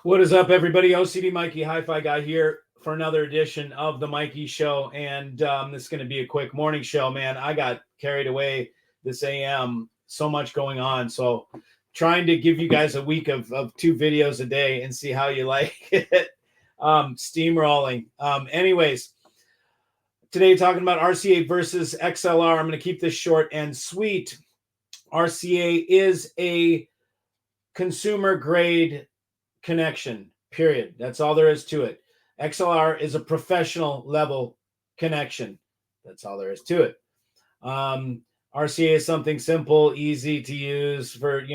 What is up, everybody? OCD Mikey, HiFi guy here for another edition of the Mikey Show, and this is going to be a quick morning show, man. I got carried away this AM, so much going on, so trying to give you guys a week of 2 videos a day and see how you like it. Steamrolling. Anyways, today talking about RCA versus XLR. I'm going to keep this short and sweet. RCA is a consumer grade connection, period. That's all there is to it. XLR is a professional level connection. That's all there is to it. RCA is something simple, easy to use for,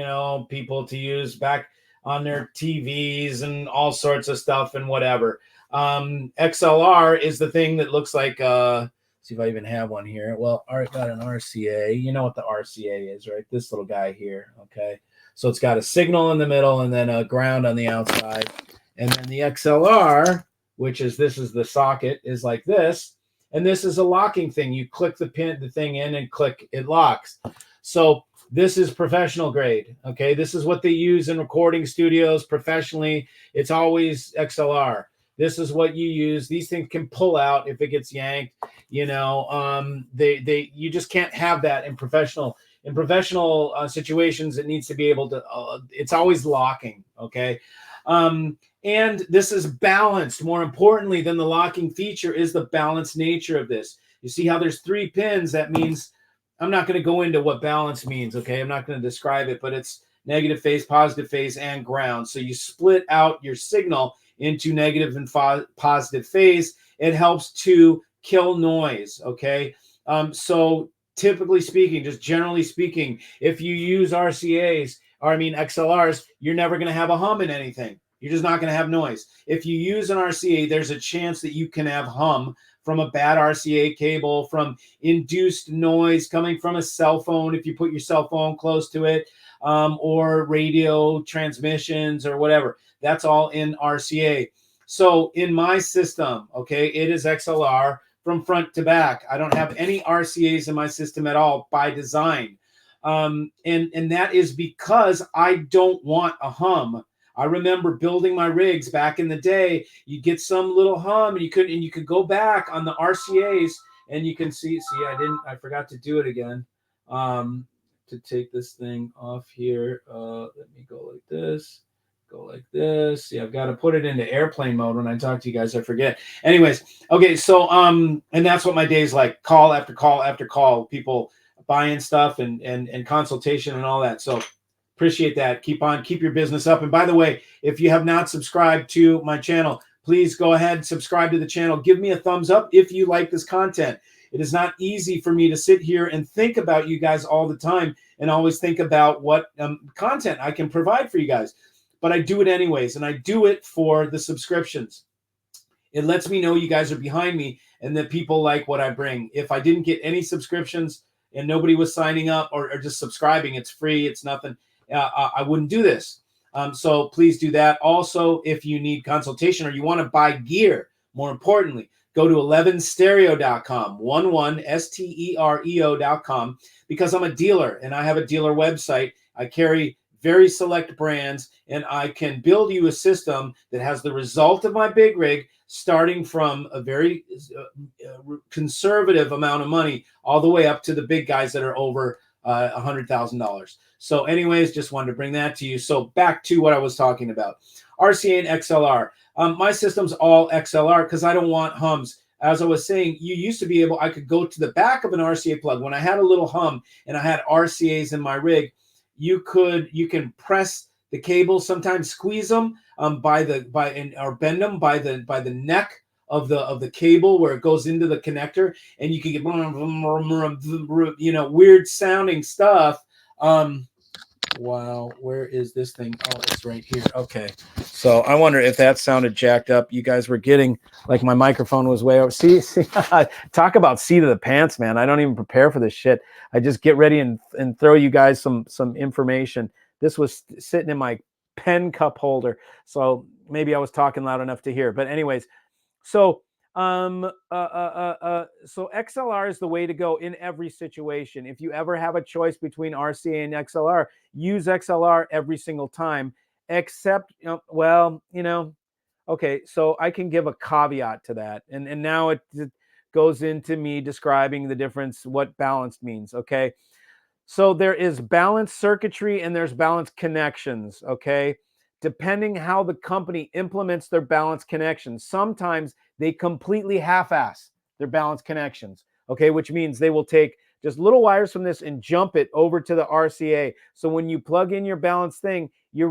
people to use back on their TVs and all sorts of stuff and whatever. XLR is the thing that looks like, see if I even have one here. Well, I got an RCA. You know what the RCA is, right? This little guy here, okay? So it's got a signal in the middle and then a ground on the outside. And then the XLR, which is this is the socket, is like this. And this is a locking thing. You click the thing in and click, it locks. So this is professional grade. Okay. This is what they use in recording studios professionally. It's always XLR. This is what you use. These things can pull out if it gets yanked. You just can't have that in professional. In professional situations, it needs to be able to, it's always locking, okay? And this is balanced. More importantly than the locking feature is the balanced nature of this. You see how there's 3 pins? That means, I'm not going to go into what balance means, okay? I'm not going to describe it, but it's negative phase, positive phase, and ground. So you split out your signal into negative and positive phase. It helps to kill noise, okay? So typically speaking, just generally speaking, if you use XLRs, you're never going to have a hum in anything. You're just not going to have noise. If you use an RCA, there's a chance that you can have hum from a bad RCA cable, from induced noise coming from a cell phone if you put your cell phone close to it, or radio transmissions or whatever. That's all in RCA. So in my system, okay, it is XLR from front to back. I don't have any RCAs in my system at all by design. And that is because I don't want a hum. I remember building my rigs back in the day. You get some little hum and you could go back on the RCAs and you can see, I forgot to do it again. To take this thing off here. Let me go like this. Go like this. See, I've got to put it into airplane mode when I talk to you guys. I forget. Anyways, okay. So, and that's what my day's like. Call after call after call. People buying stuff and consultation and all that. So, appreciate that. Keep your business up. And by the way, if you have not subscribed to my channel, please go ahead, subscribe to the channel. Give me a thumbs up if you like this content. It is not easy for me to sit here and think about you guys all the time and always think about what content I can provide for you guys. But I do it anyways, and I do it for the subscriptions. It lets me know you guys are behind me and that people like what I bring. If I didn't get any subscriptions and nobody was signing up or just subscribing, it's free, it's nothing, I wouldn't do this. So please do that. Also, if you need consultation or you want to buy gear, more importantly, go to 11stereo.com, 11stereo.com, because I'm a dealer and I have a dealer website. I carry very select brands, and I can build you a system that has the result of my big rig, starting from a very conservative amount of money all the way up to the big guys that are over $100,000. So anyways, just wanted to bring that to you. So back to what I was talking about, RCA and XLR. My system's all XLR because I don't want hums. As I was saying, you used to be able, I could go to the back of an RCA plug. When I had a little hum and I had RCAs in my rig, you can press the cable, sometimes squeeze them or bend them by the neck of the cable where it goes into the connector, and you can get weird sounding stuff. Wow, where is this thing? Oh, it's right here. Okay, so I wonder if that sounded jacked up. You guys were getting like my microphone was way over. See, talk about seat of the pants, man. I don't even prepare for this shit. I just get ready and throw you guys some information. This was sitting in my pen cup holder, so maybe I was talking loud enough to hear. But anyways, so so XLR is the way to go in every situation. If you ever have a choice between RCA and XLR, use XLR every single time. except, well, okay, so I can give a caveat to that. And now it goes into me describing the difference, what balanced means. Okay. So there is balanced circuitry and there's balanced connections. Okay. Depending how the company implements their balanced connections, sometimes they completely half-ass their balanced connections. Okay. Which means they will take just little wires from this and jump it over to the RCA. So when you plug in your balanced thing, you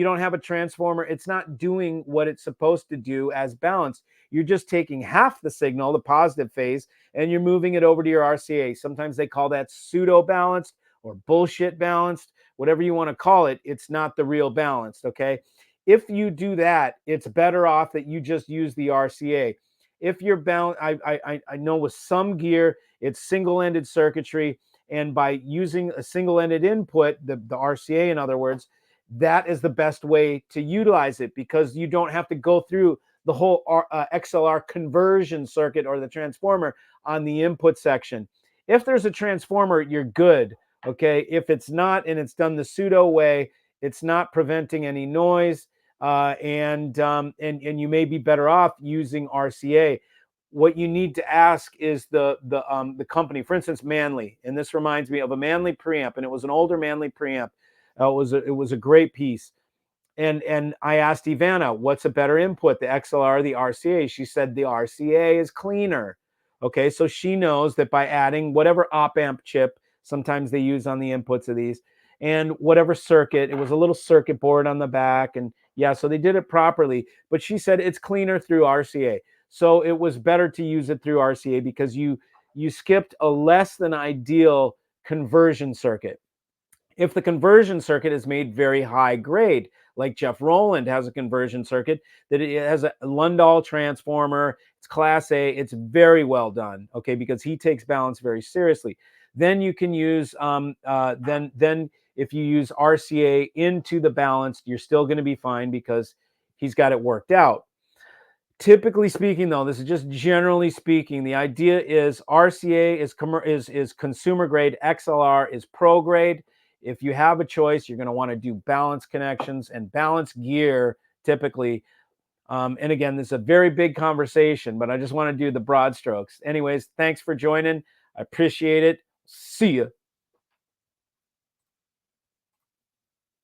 don't have a transformer. It's not doing what it's supposed to do as balanced. You're just taking half the signal, the positive phase, and you're moving it over to your RCA. Sometimes they call that pseudo balanced or bullshit balanced, whatever you want to call it. It's not the real balanced. Okay. If you do that, it's better off that you just use the RCA. If you're bound, I know with some gear, it's single-ended circuitry, and by using a single-ended input, the RCA, in other words, that is the best way to utilize it, because you don't have to go through the whole XLR conversion circuit or the transformer on the input section. If there's a transformer, you're good. Okay. If it's not, and it's done the pseudo way, it's not preventing any noise, and you may be better off using RCA. What you need to ask is the company. For instance, Manley, and this reminds me of a Manley preamp, and it was an older Manley preamp. It was a great piece. And I asked Ivana, what's a better input, the XLR or the RCA? She said the RCA is cleaner. Okay, so she knows that by adding whatever op amp chip, sometimes they use on the inputs of these, and whatever circuit, it was a little circuit board on the back. And yeah, so they did it properly. But she said it's cleaner through RCA. So it was better to use it through RCA because you skipped a less than ideal conversion circuit. If the conversion circuit is made very high grade, like Jeff Rowland has a conversion circuit that it has a Lundahl transformer, it's class A, it's very well done, okay, because he takes balance very seriously. Then you can use, then if you use RCA into the balanced, you're still going to be fine because he's got it worked out. Typically speaking, though, this is just generally speaking, the idea is RCA is consumer grade, XLR is pro grade. If you have a choice, you're going to want to do balanced connections and balanced gear typically. And again, this is a very big conversation, but I just want to do the broad strokes. Anyways, thanks for joining. I appreciate it. See ya.